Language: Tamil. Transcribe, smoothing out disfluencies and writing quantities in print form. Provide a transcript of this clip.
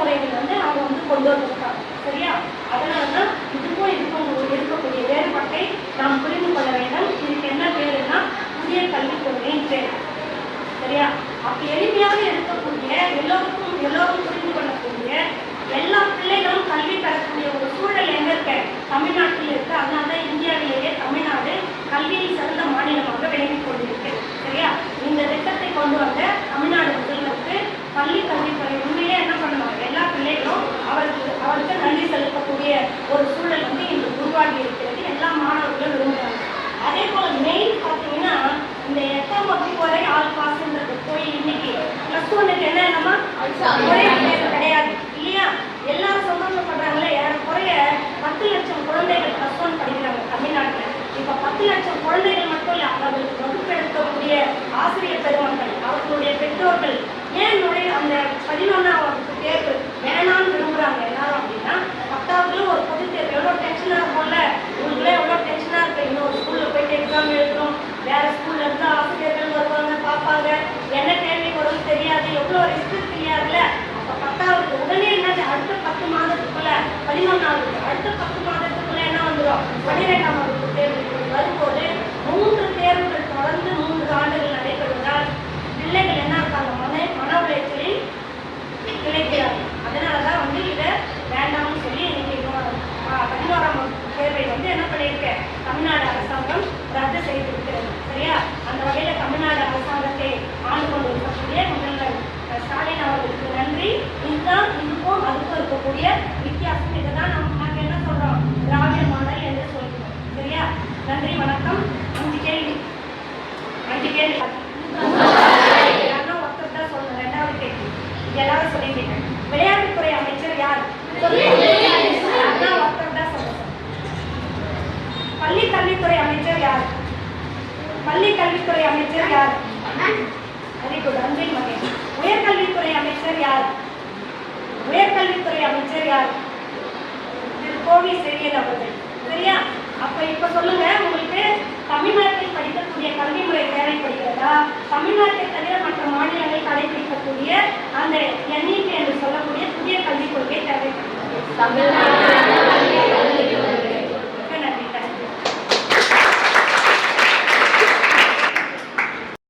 முறைகள் அவங்க கொண்டு வந்திருக்காங்க. சரியா? அதனாலதான் இதுக்கும் இருக்கக்கூடிய வேறுபாட்டை நாம் புரிந்து கொள்ள வேண்டும். இதுக்கு என்ன பேருன்னா புதிய கல்விக் கொள்கையின் பேர். சரியா? அப்ப எளிமையாக இருக்கக்கூடிய எல்லோரும் புரிந்து கொள்ளக்கூடிய எல்லா பிள்ளைகளும் கல்வி பெறக்கூடிய ஒரு சூழல் எங்க இருக்க? தமிழ்நாட்டில் இருக்கு. அதனால்தான் இந்தியாவிலேயே தமிழ்நாடு கல்வியில் சிறந்த மாநிலமாக விளங்கிக் கொண்டிருக்கு. சரியா? இந்த திட்டத்தை கொண்டு வந்த தமிழ்நாடு முதல்வருக்கு பள்ளி கல்வித்துறை உண்மையே என்ன பண்ணுவாங்க? எல்லா பிள்ளைகளும் அவருக்கு நன்றி செலுத்தக்கூடிய ஒரு சூழல் இன்று உருவாகி இருக்கிறது. எல்லா மாணவர்களும் விரும்புகிறாங்க. அதே போல மெயின் பார்த்தீங்கன்னா இந்த 8ஆம் வகுப்பு வரை ஆல் பாஸ்ன்றது போய் இன்னைக்கு +1 என்னமா கிடையாது இல்லையா? எல்லாரும் சந்தோஷப்படுறாங்களே. ஏறக்குறைய 10 லட்சம் குழந்தைகள் +1 படிக்கிறாங்க தமிழ்நாட்டில். இப்ப 10 லட்சம் குழந்தைகள் மட்டும் இல்ல, அவர்களுக்கு வகுப்பெடுக்கக்கூடிய ஆசிரியர் பெருமக்கள், அவர்களுடைய பெற்றோர்கள் ஏன் அந்த 11ஆம் வகுப்பு தேர்வு வேணான்னு விரும்புறாங்க எல்லாரும் அப்படின்னா, 10ஆவதுல ஒரு பொது தேர்வு எவ்வளோ டென்ஷனா இருக்கும்ல. உங்களுக்குள்ள எவ்வளோ டென்ஷனா இருக்கு. இன்னொரு ஸ்கூல்ல போயிட்டு எக்ஸாம் எழுதணும், வேற ஸ்கூல்ல இருந்து ஆசிரியர்கள் வருவாங்க, பார்ப்பாங்க, என்ன கேள்வி வரும்னு தெரியாது, எவ்வளோ ரிஸ்க் தெரியாதுல்ல. அப்ப 10ஆவது உடனே என்னது, அடுத்த 10 மாதத்துக்குள்ள 11ஆவது அடுத்த 10 மாதத்துக்குள்ள என்ன வந்துடும்? 12ஆம் வகுப்பு தேர்வு வரும்போது 3 தேர்வுகள் தொடர்ந்து 3 ஆண்டுகள் நடைபெறுவதால் பிள்ளைகள் என்ன இருக்காங்க? மன உளைச்சலில் கிடைக்கிறாங்க. அதனாலதான் இதை வேண்டாம்னு சொல்லி இன்னைக்கு 11ஆம் வகுப்பு தேர்வை என்ன பண்ணியிருக்க? தமிழ்நாடு அரசாங்கம் ரத்து செய்திருக்கிறது. சரியா? அந்த வகையில தமிழ்நாடு அரசாங்கத்தை ஆண்டு கொண்டு இருக்கக்கூடிய முதல்வர் ஸ்டாலின் அவர்களுக்கு நன்றி. இதுதான் இதுக்கும் அதுக்கும் இருக்கக்கூடிய வித்தியாசம். இதுதான் நாங்க என்ன சொல்றோம்? திராவிட மாடல் என்று சொல்கிறோம். சரியா? நன்றி, வணக்கம். 5 கேள்வி யாருன்னா ஒருத்தர் தான் சொல்லணும். 2வது கேள்வி எல்லாரும் சொல்லிட்டீங்க. விளையாட்டுத்துறை அமைச்சர் யார்? யாருன்னா ஒருத்தர் தான் சொல்லணும். பள்ளி கல்வித்துறை அமைச்சர் யார்? Very good, Anbil Mahesh. உயர்கல்வித்துறை அமைச்சர் யார்? திரு கோவி செழியன் அவர்கள். சரியா? அப்ப இப்ப சொல்லுங்க, உங்களுக்கு தமிழ்நாட்டில் படிக்கக்கூடிய கல்வி முறை தேவைப்படுகிறதா? தமிழ்நாட்டை தவிர மற்ற மாநிலங்கள் கடைபிடிக்கக்கூடிய அந்த NEP என்று சொல்லக்கூடிய புதிய கல்விக் கொள்கை தேவைப்படுகிறது.